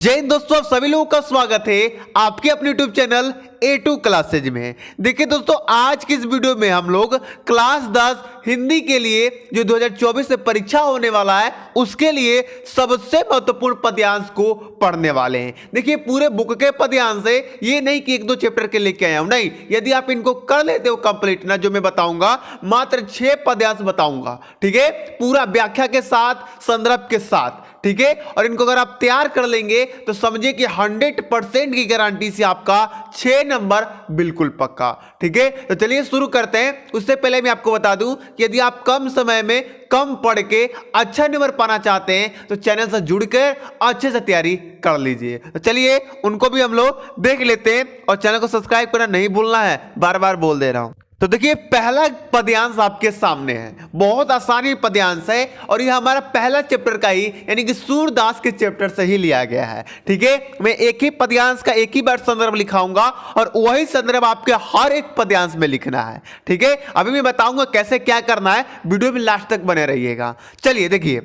जय हिंद दोस्तों, आप सभी लोगों का स्वागत है आपके अपने यूट्यूब चैनल A2 क्लासेज में। देखिए दोस्तों, आज की इस वीडियो में हम लोग क्लास 10 हिंदी के लिए जो 2024 से परीक्षा होने वाला है उसके लिए सबसे महत्वपूर्ण पद्यांश को पढ़ने वाले हैं। देखिए, पूरे बुक के पद्यांश है, ये नहीं कि एक दो चैप्टर के लेके आया हूं, नहीं। यदि आप इनको कर लेते हो कंप्लीट ना, जो मैं बताऊंगा मात्र 6 पद्यांश बताऊंगा, ठीक है, पूरा व्याख्या के साथ, संदर्भ के साथ, ठीक है। और इनको अगर आप तैयार कर लेंगे तो समझिए कि 100% की गारंटी से आपका 6 नंबर बिल्कुल पक्का, ठीक है। तो चलिए शुरू करते हैं। उससे पहले मैं आपको बता दूं कि यदि आप कम समय में कम पढ़ के अच्छा नंबर पाना चाहते हैं तो चैनल से जुड़कर अच्छे से तैयारी कर लीजिए। तो चलिए उनको भी हम लोग देख लेते हैं, और चैनल को सब्सक्राइब करना नहीं भूलना है, बार बार बोल दे रहा हूं। तो देखिए, पहला पद्यांश आपके सामने है, बहुत आसानी पद्यांश है, और यह हमारा पहला चैप्टर का ही यानी कि सूरदास के चैप्टर से ही लिया गया है, ठीक है। मैं एक ही पद्यांश का एक ही बार संदर्भ लिखाऊंगा और वही संदर्भ आपके हर एक पद्यांश में लिखना है, ठीक है। अभी मैं बताऊंगा कैसे क्या करना है, वीडियो में लास्ट तक बने रहिएगा। चलिए देखिए,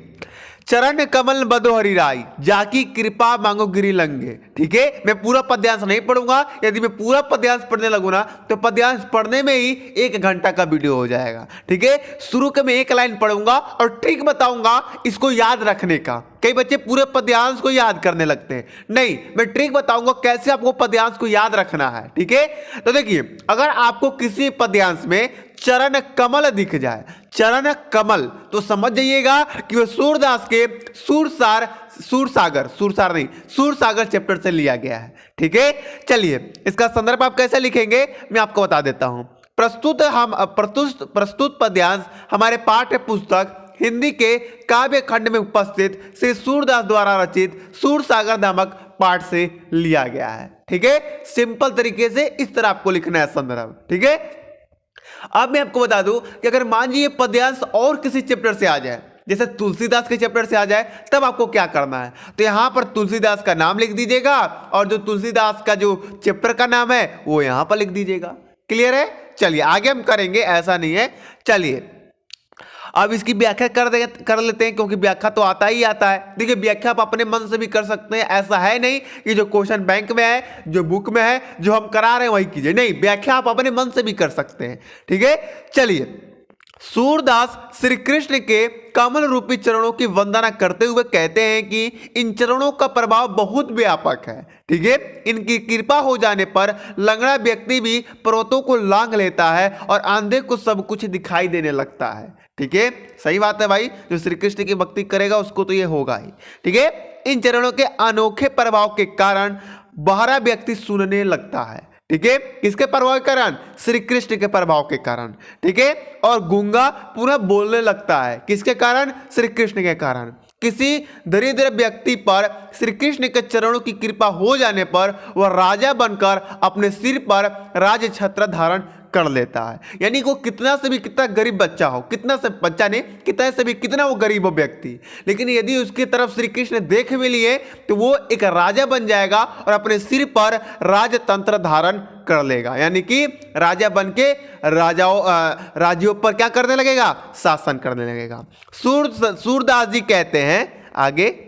चरण कमल बदो हरि राय, जाकी कृपा मांगो गिरी लंगे, ठीक है। मैं पूरा पद्यांश नहीं पढ़ूंगा, यदि मैं पूरा पद्यांश पढ़ने लगूं ना तो पद्यांश पढ़ने में ही 1 घंटा का वीडियो हो जाएगा, ठीक है। शुरू के मैं एक लाइन पढ़ूंगा और ट्रिक बताऊंगा इसको याद रखने का। कई बच्चे पूरे पद्यांश को याद करने लगते हैं, नहीं, मैं ट्रिक बताऊंगा कैसे आपको पद्यांश को याद रखना है, ठीक है। तो देखिए, अगर आपको किसी पद्यांश में चरण कमल दिख जाए, चरण कमल, तो समझ जाइएगा कि वह सूरदास के सूरसागर चैप्टर से लिया गया है, ठीक है। चलिए, इसका संदर्भ आप कैसे लिखेंगे मैं आपको बता देता हूं। प्रस्तुत पद्यांश हमारे पाठ्य पुस्तक हिंदी के काव्य खंड में उपस्थित श्री सूरदास द्वारा रचित सूरसागर नामक पाठ से लिया गया है, ठीक है। सिंपल तरीके से इस तरह आपको लिखना है संदर्भ, ठीक है। अब मैं आपको बता दूं कि अगर मान लीजिए पद्यांश और किसी चैप्टर से आ जाए, जैसे तुलसीदास के चैप्टर से आ जाए, तब आपको क्या करना है, तो यहां पर तुलसीदास का नाम लिख दीजिएगा और जो तुलसीदास का जो चैप्टर का नाम है वो यहां पर लिख दीजिएगा। क्लियर है? चलिए आगे हम करेंगे, ऐसा नहीं है। चलिए अब इसकी व्याख्या कर लेते हैं, क्योंकि व्याख्या तो आता ही आता है। देखिए, व्याख्या आप अपने मन से भी कर सकते हैं, ऐसा है नहीं कि जो क्वेश्चन बैंक में है, जो बुक में है, जो हम करा रहे हैं वही कीजिए, नहीं, व्याख्या आप अपने मन से भी कर सकते हैं, ठीक है। चलिए, सूरदास श्री कृष्ण के कमल रूपी चरणों की वंदना करते हुए कहते हैं कि इन चरणों का प्रभाव बहुत व्यापक है, ठीक है। इनकी कृपा हो जाने पर लंगड़ा व्यक्ति भी पर्वतों को लांघ लेता है और अंधे को सब कुछ दिखाई देने लगता है, ठीक है। सही बात है भाई, जो श्री कृष्ण की भक्ति करेगा उसको तो ये होगा ही, ठीक है। इन चरणों के अनोखे प्रभाव के कारण बहरा व्यक्ति सुनने लगता है, ठीक है। किसके प्रभाव के कारण? श्री कृष्ण के प्रभाव के कारण, ठीक है। और गूंगा पुनः बोलने लगता है, किसके कारण? श्री कृष्ण के कारण। किसी दरिद्र व्यक्ति पर श्री कृष्ण के चरणों की कृपा हो जाने पर वह राजा बनकर अपने सिर पर राज छत्र धारण कर लेता है। यानी वो कितना से भी कितना गरीब बच्चा हो, कितना से बच्चा नहीं, कितना से भी कितना वो गरीब हो व्यक्ति, लेकिन यदि उसकी तरफ श्री कृष्ण देख भी लिए तो वो एक राजा बन जाएगा और अपने सिर पर राजतंत्र धारण कर लेगा। यानी कि राजा बन के राज्यों पर क्या करने लगेगा? शासन करने लगेगा। सूरदास जी कहते हैं आगे,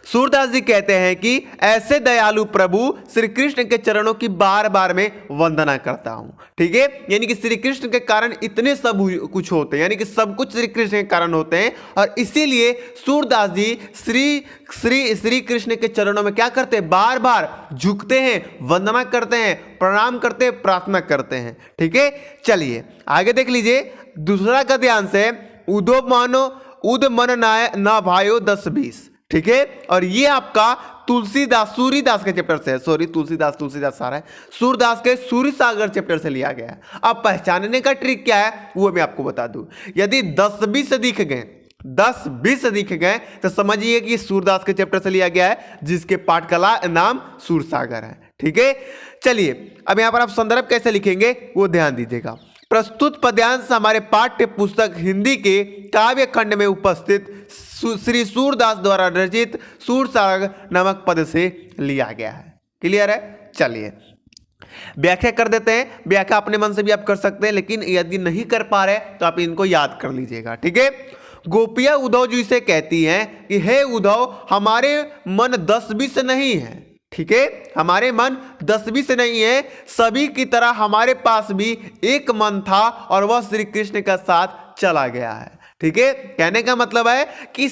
सूरदास जी कहते हैं कि ऐसे दयालु प्रभु श्री कृष्ण के चरणों की बार बार में वंदना करता हूं, ठीक है। यानी कि श्री कृष्ण के कारण इतने सब कुछ होते हैं, यानी कि सब कुछ श्री कृष्ण के कारण होते हैं, और इसीलिए सूरदास जी श्री कृष्ण के चरणों में क्या करते हैं? बार बार झुकते हैं, वंदना करते हैं, प्रणाम करते हैं, प्रार्थना करते हैं, ठीक है। चलिए आगे देख लीजिए, दूसरा का ध्यान से उद मन ना भायो 10-20, ठीक है। और ये आपका सूरीदास के चैप्टर से है, तुलसीदास सारा है, सूरदास के सूरसागर चैप्टर से लिया गया है। अब पहचानने का ट्रिक क्या है वो मैं आपको बता दूं। यदि 10-20 दिख गए तो समझिए कि सूरदास के चैप्टर से लिया गया है, जिसके पाठ का नाम सूरसागर है, ठीक है। चलिए अब यहां पर आप संदर्भ कैसे लिखेंगे वो ध्यान दीजिएगा। प्रस्तुत पद्यांश हमारे पाठ्य पुस्तक हिंदी के काव्य खंड में उपस्थित श्री सूरदास द्वारा रचित सूरसागर नामक पद से लिया गया है। क्लियर है? चलिए व्याख्या कर देते हैं। व्याख्या अपने मन से भी आप कर सकते हैं, लेकिन यदि नहीं कर पा रहे तो आप इनको याद कर लीजिएगा, ठीक है। गोपियां उद्धव जी से कहती हैं कि हे उद्धव, हमारे मन 10-20 नहीं है। ठीक है, हमारे मन 10-20 से नहीं है, सभी की तरह हमारे पास भी एक मन था और वह श्री कृष्ण का साथ चला गया है। ठीक है, कहने का मतलब है कि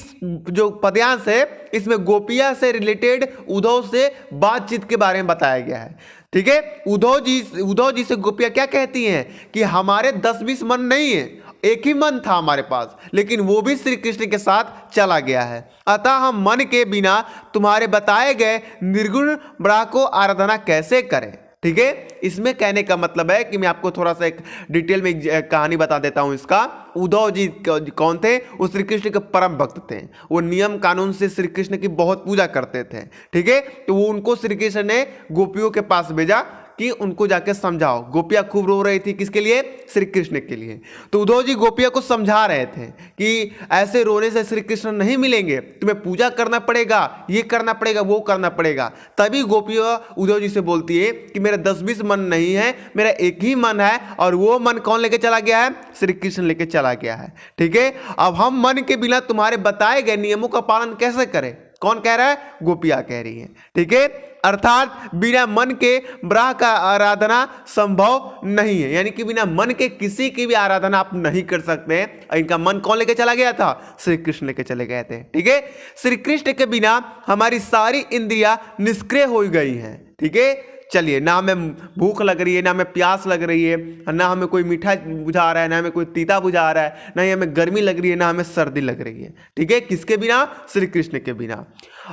जो पद्यांश है इसमें गोपिया से रिलेटेड उद्धव से बातचीत के बारे में बताया गया है। ठीक है, उद्धव जी से गोपिया क्या कहती हैं कि हमारे 10-20 मन नहीं है, एक ही मन था हमारे पास, लेकिन वो भी श्री कृष्ण के साथ चला गया है। अतः हम मन के बिना तुम्हारे बताए गए निर्गुण ब्रह्म को आराधना कैसे करें। ठीक है, इसमें कहने का मतलब है कि मैं आपको थोड़ा सा एक डिटेल में कहानी बता देता हूं इसका। उद्धव जी कौन थे? वो श्री कृष्ण के परम भक्त थे। वो नियम कानून से श्री कृष्ण की बहुत पूजा करते थे। ठीक है, तो वो उनको श्री कृष्ण ने गोपियों के पास भेजा कि उनको जाके समझाओ। गोपियां खूब रो रही थी, किसके लिए? श्री कृष्ण के लिए। तो उद्धव जी गोपियां को समझा रहे थे कि ऐसे रोने से श्री कृष्ण नहीं मिलेंगे, तुम्हें पूजा करना पड़ेगा, ये करना पड़ेगा, वो करना पड़ेगा। तभी गोपियां उद्धव जी से बोलती है कि मेरा 10-20 मन नहीं है, मेरा एक ही मन है, और वो मन कौन लेके चला गया है? श्री कृष्ण लेके चला गया है। ठीक है, अब हम मन के बिना तुम्हारे बताए गए नियमों का पालन कैसे करें? कौन कह रहा है? गोपियां कह रही है। ठीक है, अर्थात बिना मन के ब्रह्म का आराधना संभव नहीं है, यानी कि बिना मन के किसी की भी आराधना आप नहीं कर सकते। इनका मन कौन लेके चला गया था? श्री कृष्ण लेके चले गए थे। ठीक है, श्री कृष्ण के बिना हमारी सारी इंद्रियां निष्क्रिय हो गई हैं। ठीक है, चलिए, ना हमें भूख लग रही है, ना हमें प्यास लग रही है, ना हमें कोई मीठा बुझा रहा है, ना हमें कोई तीता बुझा रहा है, ना ही हमें गर्मी लग रही है, ना हमें सर्दी लग रही है। ठीक है, किसके बिना? श्री कृष्ण के बिना।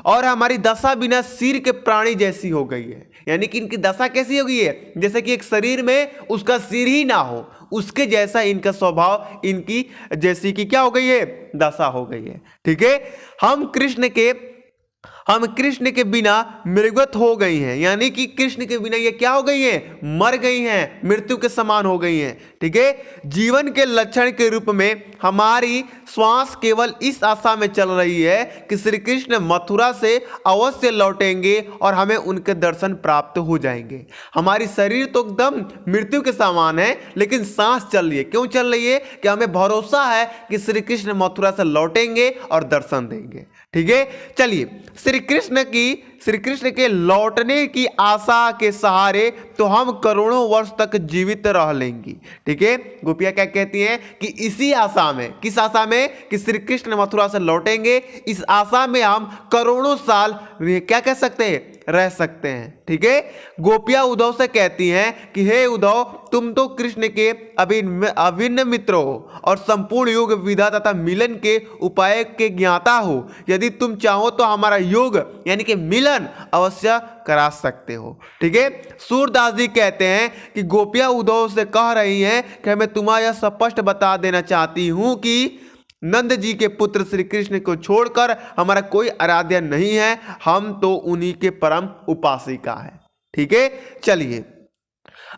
और हमारी दशा बिना सिर के प्राणी जैसी हो गई है, यानी कि इनकी दशा कैसी हो गई है? जैसे कि एक शरीर में उसका सिर ही ना हो, उसके जैसा इनका स्वभाव, इनकी जैसी कि क्या हो गई है? दशा हो गई है। ठीक है, हम कृष्ण के बिना मृगवत हो गई हैं, यानी कि कृष्ण के बिना ये क्या हो गई हैं? मर गई हैं, मृत्यु के समान हो गई हैं। ठीक है, जीवन के लक्षण के रूप में हमारी श्वास केवल इस आशा में चल रही है कि श्री कृष्ण मथुरा से अवश्य लौटेंगे और हमें उनके दर्शन प्राप्त हो जाएंगे। हमारी शरीर तो एकदम मृत्यु के समान है, लेकिन सांस चल रही है। क्यों चल रही है? कि हमें भरोसा है कि श्री कृष्ण मथुरा से लौटेंगे और दर्शन देंगे। ठीक है, चलिए, श्री कृष्ण के लौटने की आशा के सहारे तो हम करोड़ों वर्ष तक जीवित रह लेंगी। ठीक है, गोपियां क्या कहती हैं कि इसी आशा में, किस आशा में? कि श्री कृष्ण मथुरा से लौटेंगे, इस आशा में हम करोड़ों साल क्या कह सकते हैं? रह सकते हैं। ठीक है, गोपियां उद्धव से कहती हैं कि हे उद्धव, तुम तो कृष्ण के अभिन्न मित्र हो और संपूर्ण योग विधा तथा मिलन के उपाय के ज्ञाता हो। यदि तुम चाहो तो हमारा योग यानी कि मिलन अवश्य करा सकते हो। ठीक है, सूरदास जी कहते हैं कि गोपियां उद्धव से कह रही हैं कि मैं तुम्हें यह स्पष्ट बता देना चाहती हूं कि नंद जी के पुत्र श्री कृष्ण को छोड़कर हमारा कोई आराध्य नहीं है, हम तो उन्हीं के परम उपासिका है। ठीक है, चलिए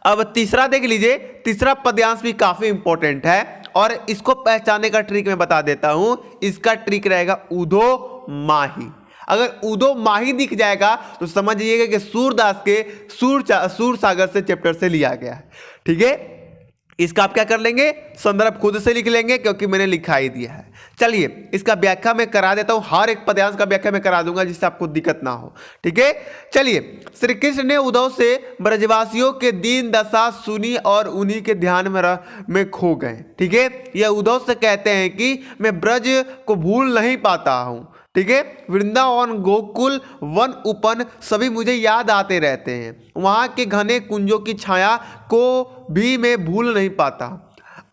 अब तीसरा देख लीजिए। तीसरा पद्यांश भी काफी इंपॉर्टेंट है और इसको पहचानने का ट्रिक मैं बता देता हूं। इसका ट्रिक रहेगा उदो माही। अगर उदो माही दिख जाएगा तो समझिएगा कि सूरदास के सूर सागर से चैप्टर से लिया गया है। ठीक है, इसका आप क्या कर लेंगे? संदर्भ खुद से लिख लेंगे, क्योंकि मैंने लिखा ही दिया है। चलिए, इसका व्याख्या मैं करा देता हूं। हर एक पद्यांश का व्याख्या मैं करा दूंगा जिससे आपको दिक्कत ना हो। ठीक है, चलिए। श्री कृष्ण ने उद्धव से ब्रजवासियों के दीन दशा सुनी और उन्हीं के ध्यान में खो गए। ठीक है, यह उद्धव से कहते हैं कि मैं ब्रज को भूल नहीं पाता हूं। ठीक है, वृंदावन, गोकुल, वन, उपन सभी मुझे याद आते रहते हैं। वहाँ के घने कुंजों की छाया को भी मैं भूल नहीं पाता।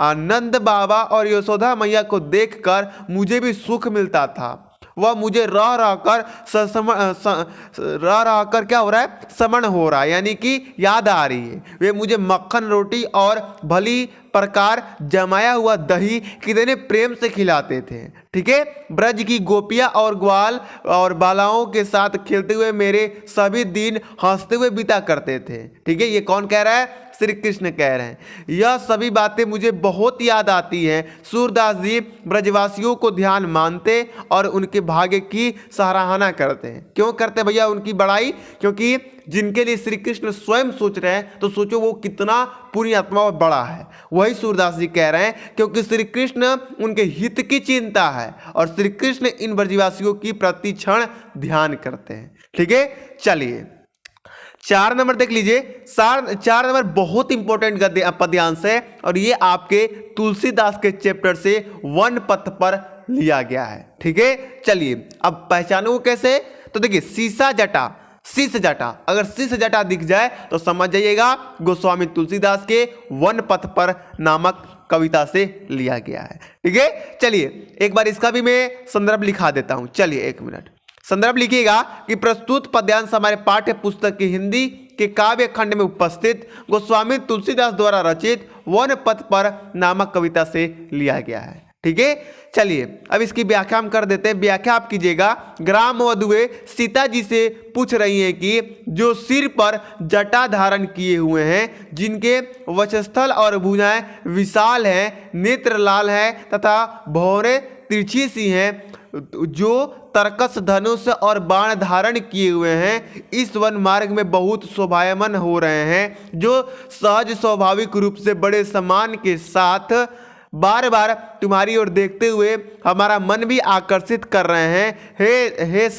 आनंद बाबा और यशोदा मैया को देखकर मुझे भी सुख मिलता था। वह मुझे रह कर क्या हो रहा है? समण हो रहा है, यानी कि याद आ रही है। वे मुझे मक्खन रोटी और भली प्रकार जमाया हुआ दही कितने प्रेम से खिलाते थे। ठीक है, ब्रज की गोपियां और ग्वाल और बालाओं के साथ खेलते हुए मेरे सभी दिन हंसते हुए बीता करते थे। ठीक है, ये कौन कह रहा है? श्री कृष्ण कह रहे हैं। यह सभी बातें मुझे बहुत याद आती हैं। सूरदास जी ब्रजवासियों को ध्यान मानते और उनके भाग्य की सराहना करते हैं। क्यों करते भैया उनकी बड़ाई? क्योंकि जिनके लिए श्री कृष्ण स्वयं सोच रहे हैं तो सोचो वो कितना पूरी आत्मा और बड़ा है। वही सूरदास जी कह रहे हैं क्योंकि श्री कृष्ण उनके हित की चिंता है और श्री कृष्ण इन ब्रजवासियों की प्रति क्षण ध्यान करते हैं। ठीक है, चलिए 4 नंबर देख लीजिए। 4 नंबर बहुत इंपॉर्टेंट पद्यांश है और ये आपके तुलसीदास के चैप्टर से वन पथ पर लिया गया है। ठीक है, चलिए अब पहचानो कैसे। तो देखिए सीसा जटा, शीश जटा, अगर शीश जटा दिख जाए तो समझ जाइएगा गोस्वामी तुलसीदास के वन पथ पर नामक कविता से लिया गया है। ठीक है, चलिए एक बार इसका भी मैं संदर्भ लिखा देता हूं। चलिए 1 मिनट संदर्भ लिखिएगा कि प्रस्तुत पद्यांश हमारे पाठ्य पुस्तक की हिंदी के काव्य खंड में उपस्थित गोस्वामी तुलसीदास द्वारा रचित वन पथ पर नामक कविता से लिया गया है। ठीक है, चलिए अब इसकी व्याख्या हम कर देते हैं। व्याख्या आप कीजिएगा। ग्राम वधुएं सीता जी से पूछ रही हैं कि जो सिर पर जटा धारण किए हुए हैं, जिनके वक्षस्थल और भुजाएं विशाल हैं, नेत्र लाल हैं तथा भौरें तिरछी सी हैं, जो तरकस धनुष और बाण धारण किए हुए हैं, इस वन मार्ग में बहुत शोभायमान हो रहे हैं, जो सहज स्वाभाविक रूप से बड़े सम्मान के साथ बार बार तुम्हारी ओर देखते हुए हमारा मन भी आकर्षित कर रहे हैं। हे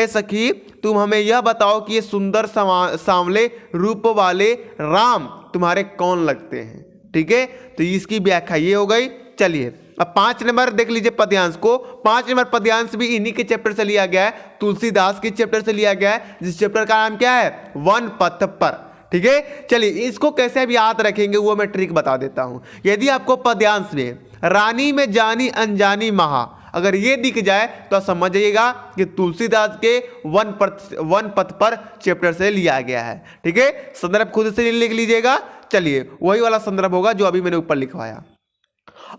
सखी तुम हमें यह बताओ कि ये सुंदर सांवले रूप वाले राम तुम्हारे कौन लगते हैं। ठीक है, तो इसकी व्याख्या ये हो गई। चलिए अब 5 नंबर देख लीजिए पद्यांश को। 5 नंबर पद्यांश भी इन्हीं के चैप्टर से लिया गया है, तुलसीदास के चैप्टर से लिया गया है, जिस चैप्टर का नाम क्या है? वन पथ पर। ठीक है, चलिए इसको कैसे अब याद रखेंगे वो मैं ट्रिक बता देता हूं। यदि आपको पद्यांश में रानी में जानी अनजानी महा अगर ये दिख जाए तो समझ जाइएगा कि तुलसीदास के वन पथ पर चैप्टर से लिया गया है। ठीक है, संदर्भ खुद से लिख लीजिएगा। चलिए वही वाला संदर्भ होगा जो अभी मैंने ऊपर लिखवाया।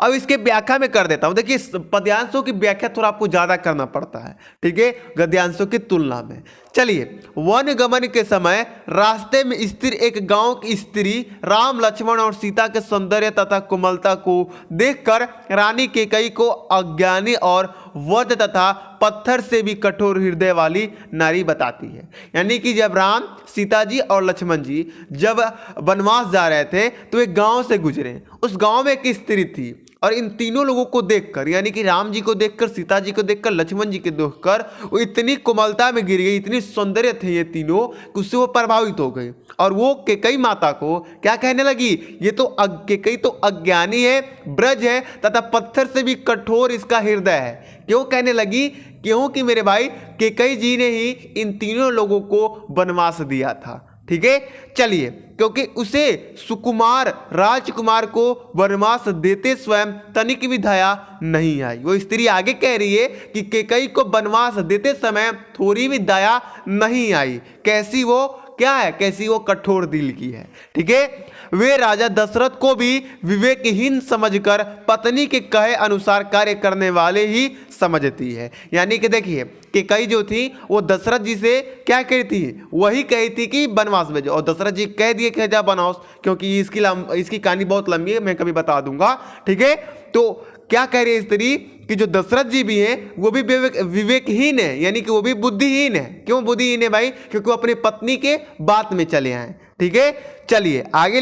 अब इसके व्याख्या में कर देता हूं। देखिए पद्यांशों की व्याख्या थोड़ा आपको ज्यादा करना पड़ता है, ठीक है, गद्यांशों की तुलना में। चलिए वन गमन के समय रास्ते में स्थिर एक गांव की स्त्री राम लक्ष्मण और सीता के सौंदर्य तथा कोमलता को देखकर रानी कैकेयी को अज्ञानी और वध तथा पत्थर से भी कठोर हृदय वाली नारी बताती है। यानी कि जब राम सीता जी और लक्ष्मण जी जब वनवास जा रहे थे तो एक गांव से गुजरे। उस गांव में एक स्त्री थी और इन तीनों लोगों को देखकर, यानी कि राम जी को देखकर, सीता जी को देखकर, लक्ष्मण जी को देखकर वो इतनी कोमलता में गिर गई, इतनी सौंदर्य थे ये तीनों, उससे वो प्रभावित हो गई और वो कैकेयी माता को क्या कहने लगी? ये तो कैकेयी तो अज्ञानी है, ब्रज है तथा पत्थर से भी कठोर इसका हृदय है। क्यों कहने लगी? क्योंकि मेरे भाई कैकेयी जी ने ही इन तीनों लोगों को वनवास दिया था। ठीक है, चलिए क्योंकि उसे सुकुमार राजकुमार को वनवास देते स्वयं तनिक भी दया नहीं आई। वो स्त्री आगे कह रही है कि कैकेयी को वनवास देते समय थोड़ी भी दया नहीं आई। कैसी वो क्या है? कैसी वो कठोर दिल की है। ठीक है, वे राजा दशरथ को भी विवेकहीन समझकर पत्नी के कहे अनुसार कार्य करने वाले ही समझती है। यानी कि देखिए कैकेयी जो थी वो दशरथ जी से क्या कही थी? वही कही थी कि वनवास भेजो और दशरथ जी कह दिए कि जा वनवास, क्योंकि इसकी कहानी बहुत लंबी है, मैं कभी बता दूंगा। ठीक है, तो क्या कह रही है स्त्री कि जो दशरथ जी भी हैं वो भी विवेकहीन है, यानी कि वो भी बुद्धिहीन है। क्यों बुद्धिहीन है भाई? क्योंकि वो अपनी पत्नी के बात में चले आए। ठीक है, चलिए आगे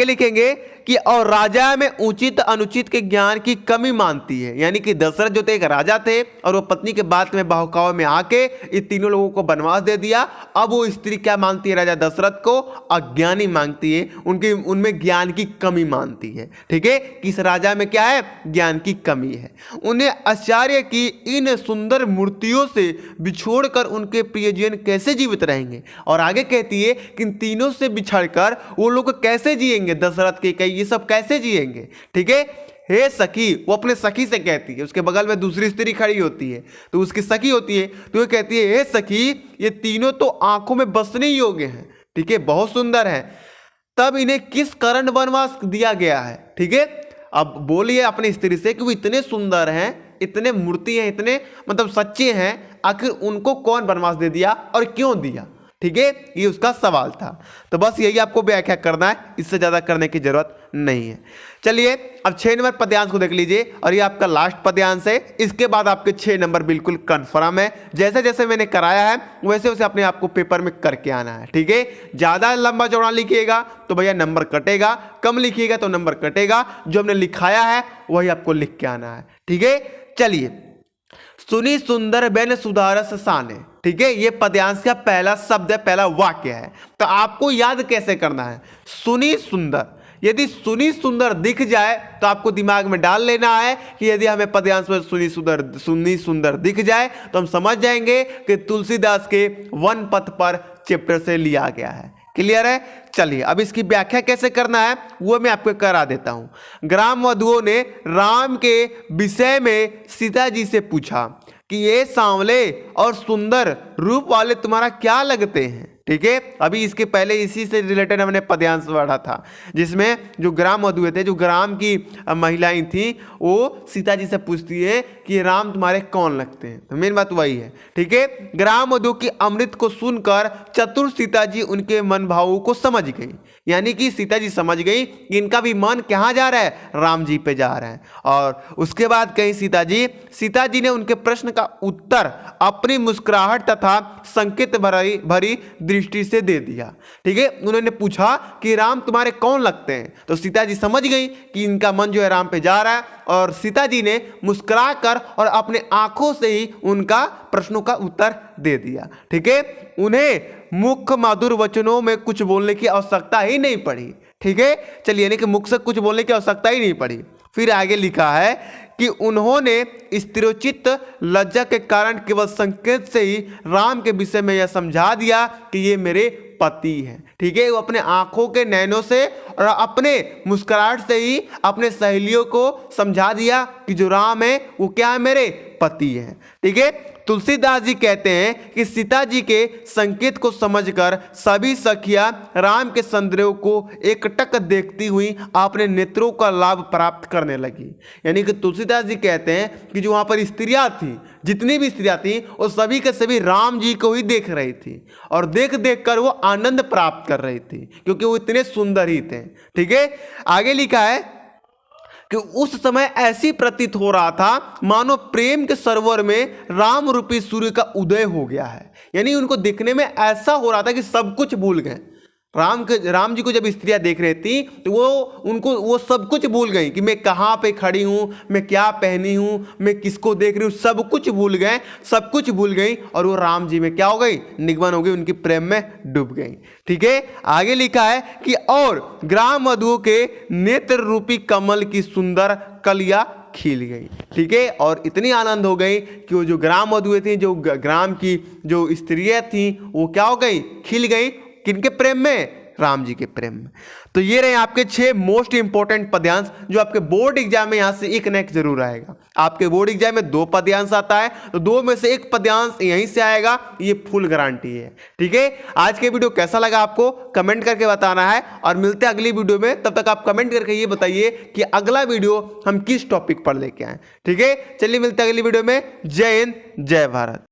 लिखेंगे कि और राजा में उचित अनुचित के ज्ञान की कमी मानती है। यानी कि दशरथ जो थे एक राजा थे और वो पत्नी के बात में बहकाव में आके इन तीनों लोगों को वनवास दे दिया। अब वो स्त्री क्या मानती है? राजा दशरथ को अज्ञानी मांगती है, उनमें ज्ञान की कमी मानती है। ठीक है, किस राजा में क्या है? ज्ञान की कमी है। उन्हें आश्चर्य की इन सुंदर मूर्तियों से बिछोड़कर उनके प्रियजन कैसे जीवित रहेंगे। और आगे कहती है कि इन तीनों से बिछड़कर वो लोग कैसे जिएंगे, दशरथ के ये सब कैसे जिएंगे। ठीक है, हे सखी, वो अपने सखी से कहती है, उसके बगल में दूसरी स्त्री खड़ी होती है तो उसकी सखी होती है, तो वो कहती है हे सखी ये तीनों तो आंखों में बसने योग्य हैं। ठीक है, बहुत सुंदर है, तब इन्हें किस कारण वनवास दिया गया है। ठीक है, अब बोलिए अपनी स्त्री से कि वो इतने सुंदर हैं, इतने मूर्ति हैं, इतने मतलब सच्चे हैं, आखिर उनको कौन वनवास दे दिया और क्यों दिया। ठीक है, ये उसका सवाल था। तो बस यही आपको व्याख्या करना है, इससे ज़्यादा करने की जरूरत नहीं है। चलिए अब 6 नंबर पद्यांश को देख लीजिए, और ये आपका लास्ट पद्यांश है। इसके बाद आपके 6 नंबर बिल्कुल कंफर्म है। जैसे जैसे मैंने कराया है वैसे वैसे अपने आपको पेपर में करके आना है, ठीक है। ज़्यादा लंबा चौड़ा लिखिएगा तो भैया नंबर कटेगा, कम लिखिएगा तो नंबर कटेगा। जो हमने लिखाया है वही आपको लिख के आना है, ठीक है। चलिए, सुनी सुंदर बेन सुधारस साने, ठीक है, ये पद्यांश का पहला शब्द है, पहला वाक्य है। तो आपको याद कैसे करना है, सुनी सुंदर। यदि सुनी सुंदर दिख जाए तो आपको दिमाग में डाल लेना है कि यदि हमें पद्यांश में सुनी सुंदर दिख जाए तो हम समझ जाएंगे कि तुलसीदास के वन पथ पर चैप्टर से लिया गया है। क्लियर है। चलिए अब इसकी व्याख्या कैसे करना है वो मैं आपको करा देता हूं। ग्राम वधुओं ने राम के विषय में सीता जी से पूछा कि ये सांवले और सुंदर रूप वाले तुम्हारा क्या लगते हैं, ठीक है। अभी इसके पहले इसी से रिलेटेड हमने पद्यांश पढ़ा था, जिसमें जो ग्राम वधुएं थे, जो ग्राम की महिलाएं थी, वो सीता जी से पूछती है कि राम तुम्हारे कौन लगते हैं। तो मेन बात वही है, ठीक है। ग्राम वधु की अमृत को सुनकर चतुर सीता जी उनके मन भावों को समझ गई, यानी कि सीता जी समझ गई कि इनका भी मन कहाँ जा रहा है, राम जी पे जा रहा है। और उसके बाद कहीं सीता जी ने उनके प्रश्न का उत्तर अपनी मुस्कुराहट तथा संकेत भरी दृष्टि से दे दिया, ठीक है। उन्होंने पूछा कि राम तुम्हारे कौन लगते हैं, तो सीता जी समझ गई कि इनका मन जो है राम पे जा रहा है, और सीता जी ने मुस्कुरा कर और अपने आंखों से ही उनका प्रश्नों का उत्तर दे दिया, ठीक है। उन्हें मुख्य मधुर वचनों में कुछ बोलने की आवश्यकता ही नहीं पड़ी, ठीक है। चलिए, यानी कि मुख से कुछ बोलने की आवश्यकता ही नहीं पड़ी। फिर आगे लिखा है कि उन्होंने स्त्रीचित लज्जा के कारण केवल संकेत से ही राम के विषय में यह समझा दिया कि ये मेरे पति हैं, ठीक है। वो अपने आंखों के नैनों से और अपने मुस्कुराहट से ही अपने सहेलियों को समझा दिया कि जो राम है वो क्या है, मेरे पति हैं, ठीक है। तुलसीदास जी कहते हैं कि सीता जी के संकेत को समझकर सभी सखियां राम के संदेह को एकटक देखती हुई अपने नेत्रों का लाभ प्राप्त करने लगी। यानी कि तुलसीदास जी कहते हैं कि जो वहां पर स्त्रियां थी, जितनी भी स्त्रियां थी, वो सभी के सभी राम जी को ही देख रही थी, और देख देख कर वो आनंद प्राप्त कर रही थी, क्योंकि वो इतने सुंदर ही थे, ठीक है। आगे लिखा है कि उस समय ऐसी प्रतीत हो रहा था मानो प्रेम के सरोवर में राम रूपी सूर्य का उदय हो गया है। यानी उनको देखने में ऐसा हो रहा था कि सब कुछ भूल गए। राम जी को जब स्त्रियां देख रही थी तो वो सब कुछ भूल गई कि मैं कहाँ पे खड़ी हूँ, मैं क्या पहनी हूँ, मैं किसको देख रही हूँ, सब कुछ भूल गए, सब कुछ भूल गई, और वो राम जी में क्या हो गई, निगमन हो गई, उनकी प्रेम में डूब गई, ठीक है। आगे लिखा है कि और ग्राम वधुओं के नेत्र रूपी कमल की सुंदर कलियां खिल गई, ठीक है। और इतनी आनंद हो गई कि वो जो ग्राम वधुएं थी, जो ग्राम की जो स्त्रियां थी, वो क्या हो गई, खिल गई। किनके प्रेम में, राम जी के प्रेम में। तो ये रहे आपके 6 मोस्ट इंपॉर्टेंट पद्यांश जो आपके बोर्ड एग्जाम में यहां से एक न एक जरूर आएगा। आपके बोर्ड एग्जाम में 2 पद्यांश आता है, तो 2 में से 1 पद्यांश यहीं से आएगा, ये फुल गारंटी है, ठीक है। आज के वीडियो कैसा लगा आपको कमेंट करके बताना है, और मिलते हैं अगली वीडियो में। तब तक आप कमेंट करके ये बताइए कि अगला वीडियो हम किस टॉपिक पर लेके आए, ठीक है। चलिए मिलते हैं अगली वीडियो में। जय हिंद, जय भारत।